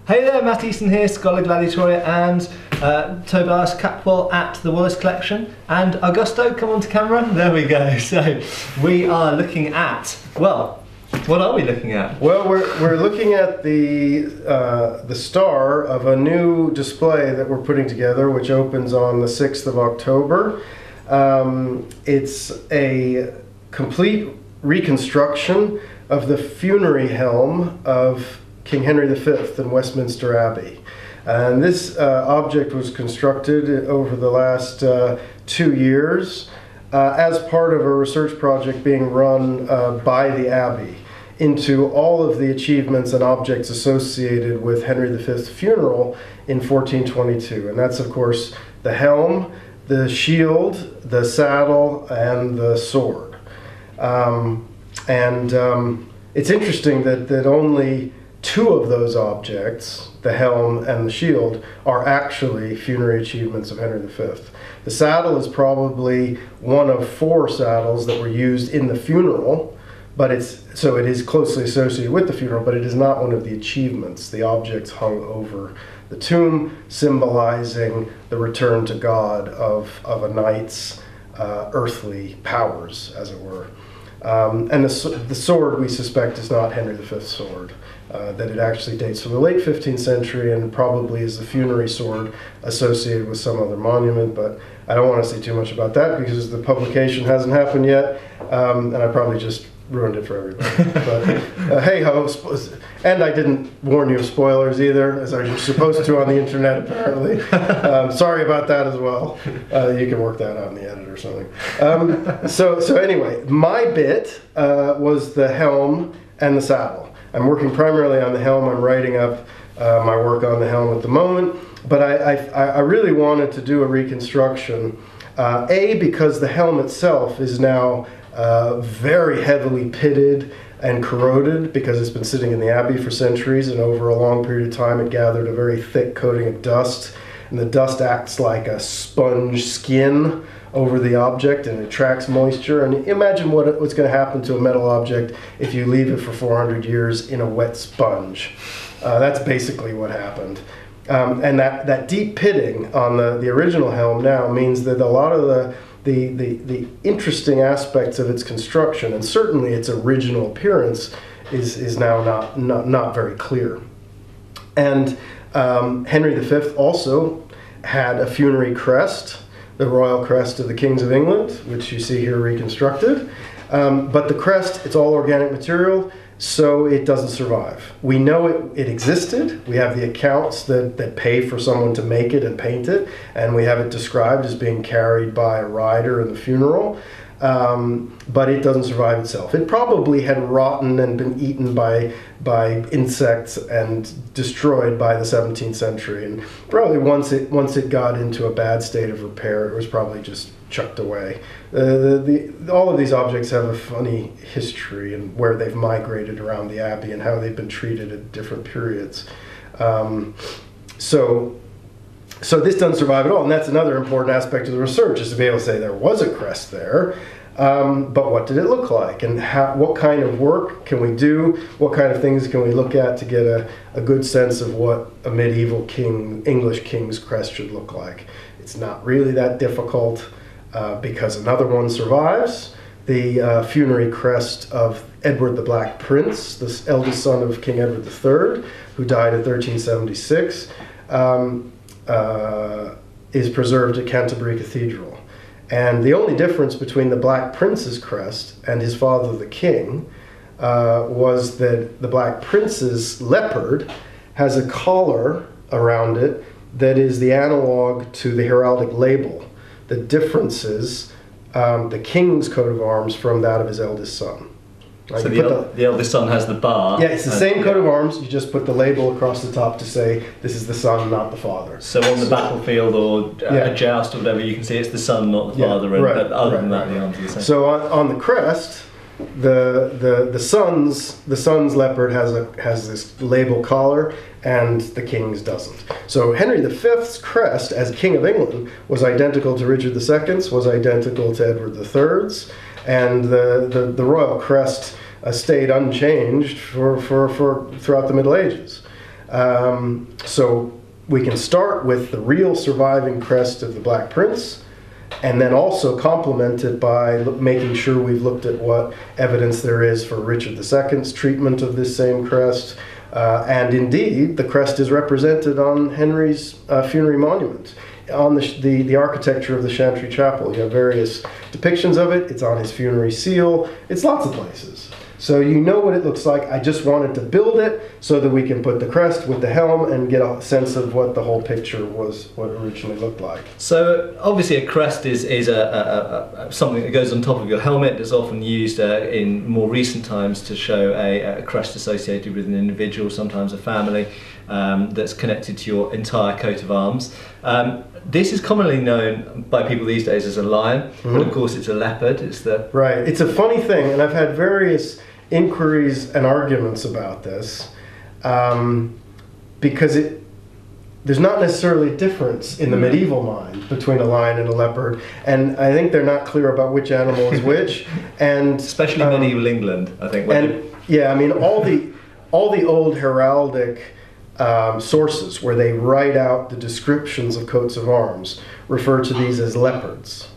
Hey there, Matt Easton here, Scholar Gladiatoria, and Tobias Capwell at the Wallace Collection. And Augusto, come on to camera. There we go. So we are looking at, well, what are we looking at? Well, we're looking at the star of a new display that we're putting together, which opens on the 6th of October. It's a complete reconstruction of the funerary helm of King Henry V in Westminster Abbey. And this object was constructed over the last 2 years as part of a research project being run by the Abbey into all of the achievements and objects associated with Henry V's funeral in 1422. And that's, of course, the helm, the shield, the saddle, and the sword. It's interesting that only 2 of those objects, the helm and the shield, are actually funerary achievements of Henry V. The saddle is probably one of 4 saddles that were used in the funeral, but it is closely associated with the funeral, but it is not one of the achievements, the objects hung over the tomb, symbolizing the return to God of a knight's earthly powers, as it were. And the sword, we suspect, is not Henry V's sword. That it actually dates from the late 15th century and probably is the funerary sword associated with some other monument, but I don't want to say too much about that because the publication hasn't happened yet, and I probably just ruined it for everybody. But hey ho, and I didn't warn you of spoilers either, as I was supposed to on the internet apparently. Sorry about that as well. You can work that out in the edit or something. So anyway, my bit was the helm and the saddle. I'm working primarily on the helm. I'm writing up my work on the helm at the moment, but I really wanted to do a reconstruction, because the helm itself is now very heavily pitted and corroded because it's been sitting in the Abbey for centuries, and over a long period of time it gathered a very thick coating of dust, and the dust acts like a sponge skin over the object and it attracts moisture. And imagine what's going to happen to a metal object if you leave it for 400 years in a wet sponge. That's basically what happened. And that deep pitting on the original helm now means that a lot of the interesting aspects of its construction, and certainly its original appearance, is now not very clear. And Henry V also had a funerary crest, the royal crest of the Kings of England, which you see here reconstructed. But the crest, it's all organic material, so it doesn't survive. We know it existed. We have the accounts that pay for someone to make it and paint it, and we have it described as being carried by a rider in the funeral. But it doesn't survive itself. It probably had rotten and been eaten by insects and destroyed by the 17th century. And probably once it got into a bad state of repair, it was probably just chucked away. All of these objects have a funny history and where they've migrated around the Abbey and how they've been treated at different periods. So this doesn't survive at all, and that's another important aspect of the research, is to be able to say there was a crest there, but what did it look like, and what kind of work can we do, what kind of things can we look at to get a good sense of what a medieval English king's crest should look like. It's not really that difficult because another one survives, the funerary crest of Edward the Black Prince, the eldest son of King Edward III, who died in 1376. Is preserved at Canterbury Cathedral. And the only difference between the Black Prince's crest and his father the king was that the Black Prince's leopard has a collar around it that is the analog to the heraldic label that differences the king's coat of arms from that of his eldest son. Right? So the eldest son has the bar. Yeah, it's the same coat of arms, you just put the label across the top to say this is the son, not the father. So on the battlefield or a joust or whatever, you can see it's the son, not the father, and other than that, the arms are the same. So on the crest, the son's leopard has this label collar, and the king's doesn't. So Henry V's crest as King of England was identical to Richard II's, was identical to Edward III's, and the royal crest stayed unchanged for throughout the Middle Ages. So we can start with the real surviving crest of the Black Prince, and then also complement it by making sure we've looked at what evidence there is for Richard II's treatment of this same crest. And indeed, the crest is represented on Henry's funerary monument. On the architecture of the Chantry Chapel, you have various depictions of it. It's on his funerary seal. It's lots of places. So you know what it looks like. I just wanted to build it so that we can put the crest with the helm and get a sense of what the whole picture was, what it originally looked like. So obviously a crest is something that goes on top of your helmet. It's often used in more recent times to show a crest associated with an individual, sometimes a family, that's connected to your entire coat of arms. This is commonly known by people these days as a lion, but of course it's a leopard. It's the right. It's a funny thing, and I've had various inquiries and arguments about this, because there's not necessarily a difference in the medieval mind between a lion and a leopard, and I think they're not clear about which animal is which, and especially medieval England, I think. Yeah, I mean all the old heraldic sources where they write out the descriptions of coats of arms refer to these as leopards,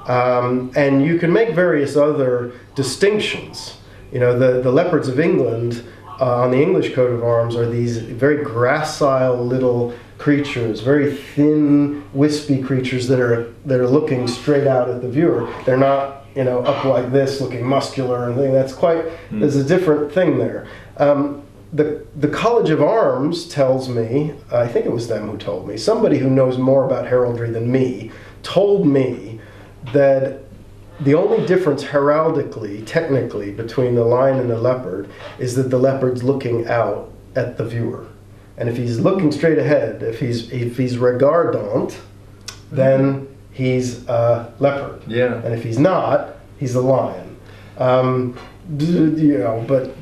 and you can make various other distinctions. You know, the leopards of England on the English coat of arms are these very gracile little creatures, very thin, wispy creatures that are looking straight out at the viewer. They're not, you know, up like this, looking muscular and thing. That's quite. There's a different thing there. The College of Arms tells me, I think it was them who told me, somebody who knows more about heraldry than me, told me that the only difference heraldically, technically, between the lion and the leopard is that the leopard's looking out at the viewer. And if he's looking straight ahead, if he's regardant, then he's a leopard. Yeah. And if he's not, he's a lion. You know, but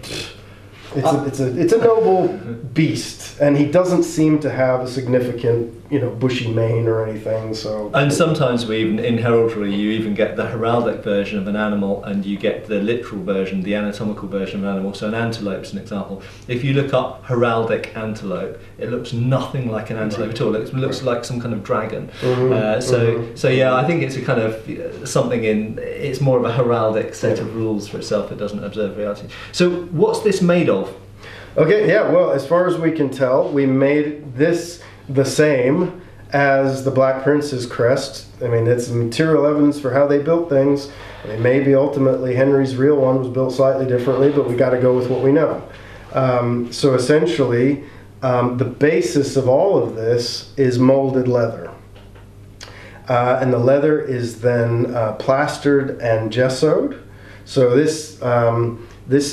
it's a noble beast, and he doesn't seem to have a significant, you know, bushy mane or anything. So, and sometimes we even in heraldry you even get the heraldic version of an animal, and you get the literal version, the anatomical version of an animal. So an antelope's an example. If you look up heraldic antelope, it looks nothing like an antelope at all. It looks like some kind of dragon. So yeah, I think it's a kind of something it's more of a heraldic set of rules for itself. It doesn't observe reality. So what's this made of? Okay, yeah, well, as far as we can tell, we made this the same as the Black Prince's crest. I mean, it's material evidence for how they built things. I mean, maybe ultimately Henry's real one was built slightly differently, but we got to go with what we know. So essentially, the basis of all of this is molded leather. And the leather is then plastered and gessoed. So this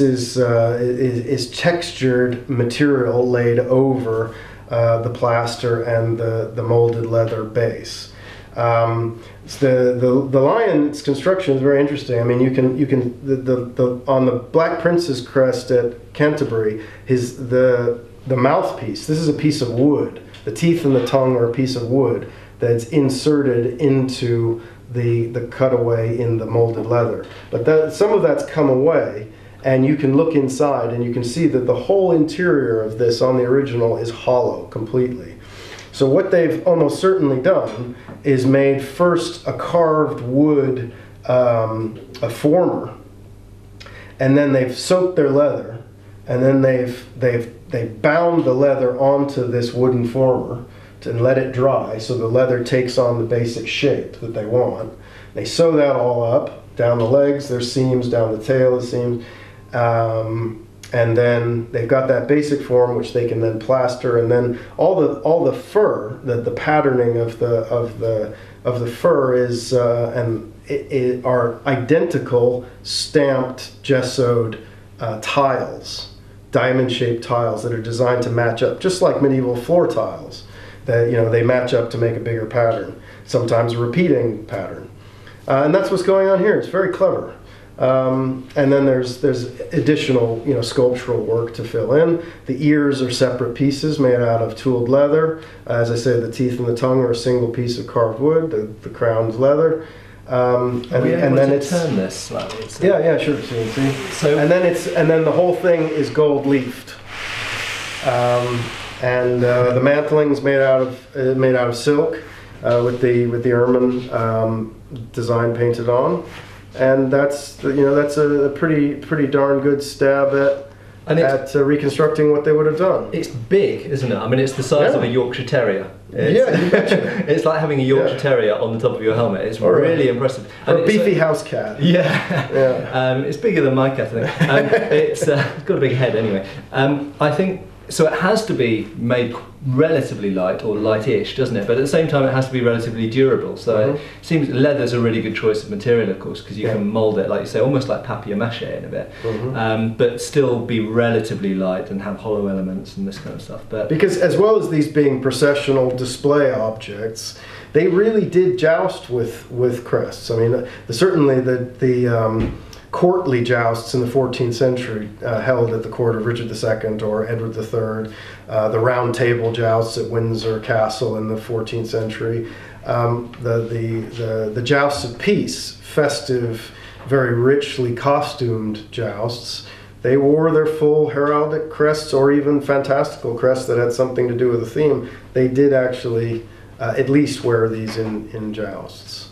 is textured material laid over the plaster and the molded leather base. The lion's construction is very interesting. I mean, you can on the Black Prince's crest at Canterbury, the mouthpiece. This is a piece of wood. The teeth and the tongue are a piece of wood that's inserted into the cutaway in the molded leather. But some of that's come away. And you can look inside and you can see that the whole interior of this on the original is hollow completely. So what they've almost certainly done is made first a carved wood a former, and then they've soaked their leather, and then they've bound the leather onto this wooden former and let it dry so the leather takes on the basic shape that they want. They sew that all up, down the legs, there's seams, down the tail, the seams. And then they've got that basic form which they can then plaster, and then all the fur, the patterning of the fur is are identical stamped gessoed tiles, diamond-shaped tiles that are designed to match up, just like medieval floor tiles. That, you know, they match up to make a bigger pattern, sometimes a repeating pattern, and that's what's going on here. It's very clever. And then there's additional, you know, sculptural work to fill in. The ears are separate pieces made out of tooled leather. As I said, the teeth and the tongue are a single piece of carved wood. The crown's leather. And then it's turn this slightly. So. Yeah, sure. So and then the whole thing is gold leafed. and the mantling's made out of silk with the ermine design painted on, and that's a pretty darn good stab at reconstructing what they would have done. It's big, isn't it? I mean, it's the size of a Yorkshire Terrier. You betcha. It's like having a Yorkshire Terrier on the top of your helmet. It's really impressive. Or a beefy house cat. Yeah. It's bigger than my cat, I think. It's got a big head anyway. I think, so it has to be made relatively light, or light-ish, doesn't it? But at the same time it has to be relatively durable. So it seems leather's a really good choice of material, of course, because you can mould it, like you say, almost like papier-mâché in a bit, but still be relatively light and have hollow elements and this kind of stuff. But because as well as these being processional display objects, they really did joust with crests. I mean, certainly the courtly jousts in the 14th century held at the court of Richard II or Edward III, the round table jousts at Windsor Castle in the 14th century, the jousts of peace, festive, very richly costumed jousts. They wore their full heraldic crests, or even fantastical crests that had something to do with the theme. They did actually at least wear these in jousts.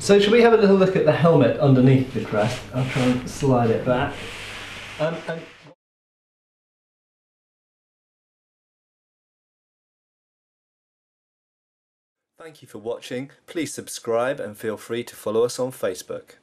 So should we have a little look at the helmet underneath the crest? I'll try and slide it back. Thank you for watching. Please subscribe and feel free to follow us on Facebook.